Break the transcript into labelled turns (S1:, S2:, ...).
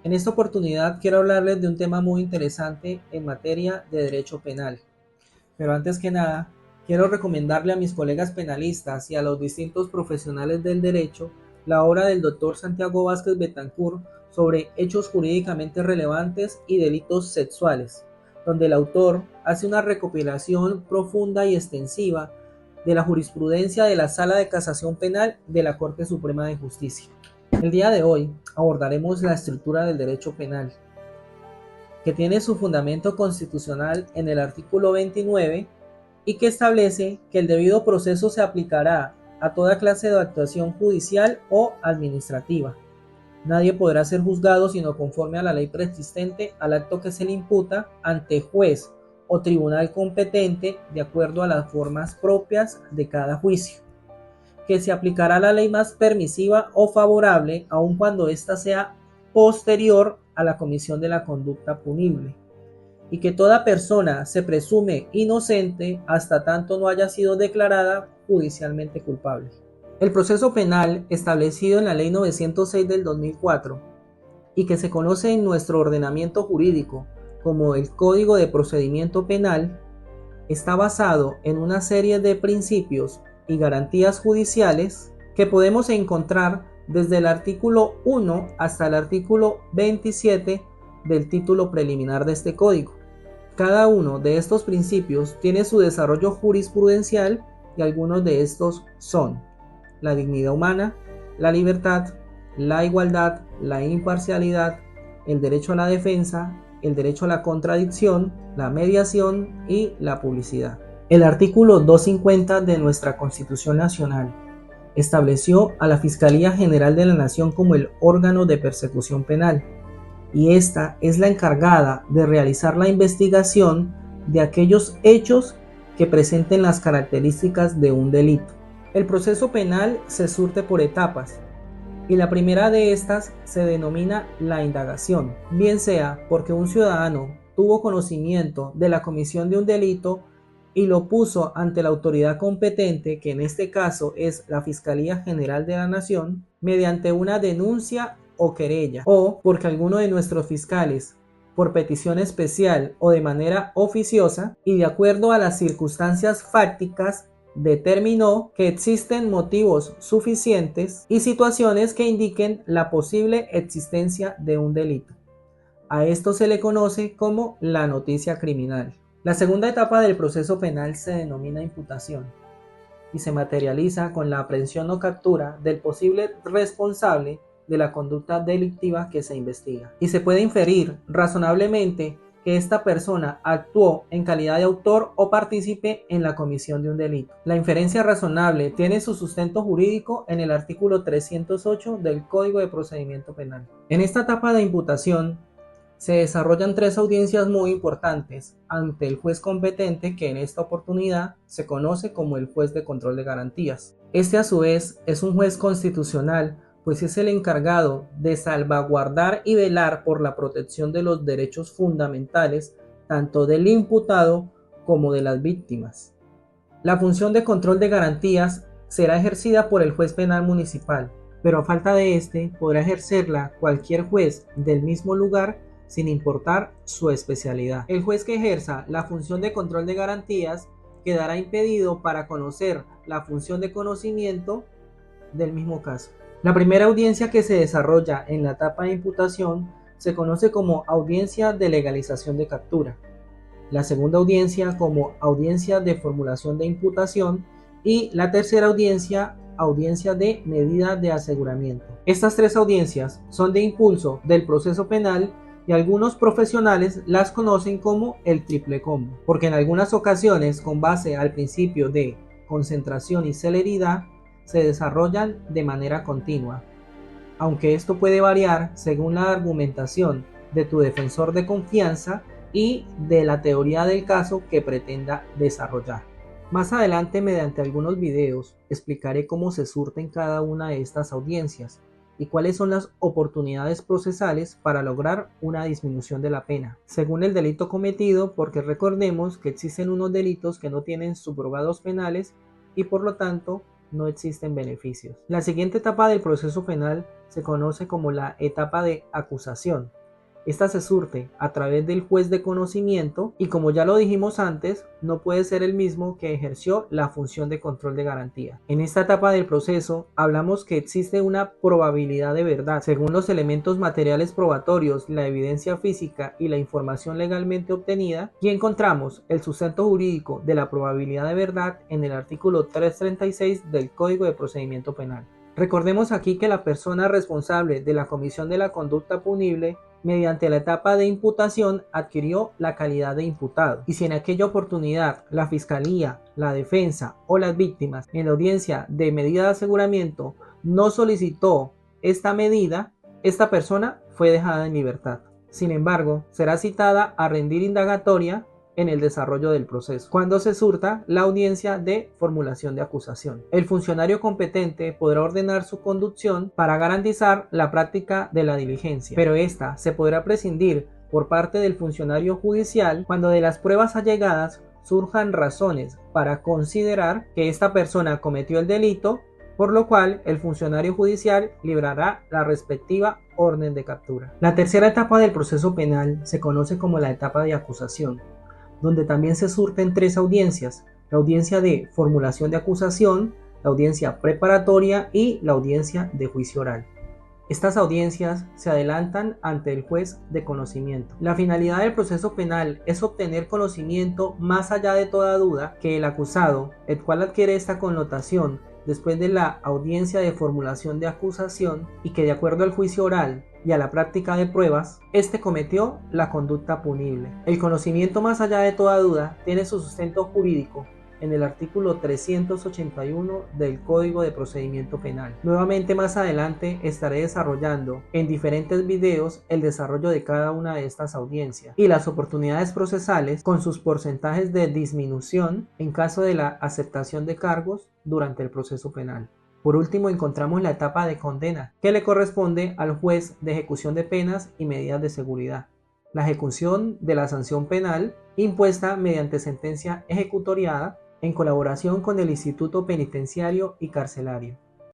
S1: En esta oportunidad quiero hablarles de un tema muy interesante en materia de derecho penal. Pero antes que nada, quiero recomendarle a mis colegas penalistas y a los distintos profesionales del derecho la obra del doctor Santiago Vázquez Betancourt sobre hechos jurídicamente relevantes y delitos sexuales, donde el autor hace una recopilación profunda y extensiva de la jurisprudencia de la Sala de Casación Penal de la Corte Suprema de Justicia. El día de hoy abordaremos la estructura del derecho penal, que tiene su fundamento constitucional en el artículo 29 y que establece que el debido proceso se aplicará a toda clase de actuación judicial o administrativa. Nadie podrá ser juzgado sino conforme a la ley preexistente al acto que se le imputa ante juez o tribunal competente de acuerdo a las formas propias de cada juicio, que se aplicará la ley más permisiva o favorable aun cuando ésta sea posterior a la comisión de la conducta punible, y que toda persona se presume inocente hasta tanto no haya sido declarada judicialmente culpable. El proceso penal establecido en la Ley 906 del 2004 y que se conoce en nuestro ordenamiento jurídico como el Código de Procedimiento Penal está basado en una serie de principios y garantías judiciales que podemos encontrar desde el artículo 1 hasta el artículo 27 del título preliminar de este código. Cada uno de estos principios tiene su desarrollo jurisprudencial y algunos de estos son la dignidad humana, la libertad, la igualdad, la imparcialidad, el derecho a la defensa, el derecho a la contradicción, la mediación y la publicidad. El artículo 250 de nuestra Constitución Nacional estableció a la Fiscalía General de la Nación como el órgano de persecución penal, y esta es la encargada de realizar la investigación de aquellos hechos que presenten las características de un delito. El proceso penal se surte por etapas, y la primera de estas se denomina la indagación, bien sea porque un ciudadano tuvo conocimiento de la comisión de un delito y lo puso ante la autoridad competente, que en este caso es la Fiscalía General de la Nación, mediante una denuncia o querella, o porque alguno de nuestros fiscales, por petición especial o de manera oficiosa y de acuerdo a las circunstancias fácticas, determinó que existen motivos suficientes y situaciones que indiquen la posible existencia de un delito. A esto se le conoce como la noticia criminal. La segunda etapa del proceso penal se denomina imputación y se materializa con la aprehensión o captura del posible responsable de la conducta delictiva que se investiga. Y se puede inferir razonablemente que esta persona actuó en calidad de autor o partícipe en la comisión de un delito. La inferencia razonable tiene su sustento jurídico en el artículo 308 del Código de Procedimiento Penal. En esta etapa de imputación se desarrollan tres audiencias muy importantes ante el juez competente, que en esta oportunidad se conoce como el juez de control de garantías. Este a su vez es un juez constitucional, pues es el encargado de salvaguardar y velar por la protección de los derechos fundamentales tanto del imputado como de las víctimas. La función de control de garantías será ejercida por el juez penal municipal, pero a falta de este podrá ejercerla cualquier juez del mismo lugar sin importar su especialidad. El juez que ejerza la función de control de garantías quedará impedido para conocer la función de conocimiento del mismo caso. La primera audiencia que se desarrolla en la etapa de imputación se conoce como audiencia de legalización de captura, la segunda audiencia como audiencia de formulación de imputación y la tercera audiencia de medida de aseguramiento. Estas tres audiencias son de impulso del proceso penal y algunos profesionales las conocen como el triple combo, porque en algunas ocasiones, con base al principio de concentración y celeridad, se desarrollan de manera continua, aunque esto puede variar según la argumentación de tu defensor de confianza y de la teoría del caso que pretenda desarrollar. Más adelante, mediante algunos videos, explicaré cómo se surten cada una de estas audiencias y cuáles son las oportunidades procesales para lograr una disminución de la pena, según el delito cometido, porque recordemos que existen unos delitos que no tienen subrogados penales y por lo tanto no existen beneficios. La siguiente etapa del proceso penal se conoce como la etapa de acusación. Esta se surte a través del juez de conocimiento y, como ya lo dijimos antes, no puede ser el mismo que ejerció la función de control de garantía. En esta etapa del proceso hablamos que existe una probabilidad de verdad según los elementos materiales probatorios, la evidencia física y la información legalmente obtenida, y encontramos el sustento jurídico de la probabilidad de verdad en el artículo 336 del Código de Procedimiento Penal. Recordemos aquí que la persona responsable de la comisión de la conducta punible mediante la etapa de imputación adquirió la calidad de imputado, y si en aquella oportunidad la Fiscalía, la defensa o las víctimas en la audiencia de medida de aseguramiento no solicitó esta medida, esta persona fue dejada en libertad. Sin embargo, será citada a rendir indagatoria en el desarrollo del proceso, cuando se surta la audiencia de formulación de acusación. El funcionario competente podrá ordenar su conducción para garantizar la práctica de la diligencia, pero esta se podrá prescindir por parte del funcionario judicial cuando de las pruebas allegadas surjan razones para considerar que esta persona cometió el delito, por lo cual el funcionario judicial librará la respectiva orden de captura. La tercera etapa del proceso penal se conoce como la etapa de acusación, donde también se surten tres audiencias: la audiencia de formulación de acusación, la audiencia preparatoria y la audiencia de juicio oral. Estas audiencias se adelantan ante el juez de conocimiento. La finalidad del proceso penal es obtener conocimiento más allá de toda duda que el acusado, el cual adquiere esta connotación después de la audiencia de formulación de acusación, y que de acuerdo al juicio oral y a la práctica de pruebas, este cometió la conducta punible. El conocimiento más allá de toda duda tiene su sustento jurídico en el artículo 381 del Código de Procedimiento Penal. Nuevamente más adelante estaré desarrollando en diferentes videos el desarrollo de cada una de estas audiencias y las oportunidades procesales con sus porcentajes de disminución en caso de la aceptación de cargos durante el proceso penal. Por último, encontramos la etapa de condena, que le corresponde al juez de ejecución de penas y medidas de seguridad. La ejecución de la sanción penal impuesta mediante sentencia ejecutoriada en colaboración con el Instituto Penitenciario y Carcelario.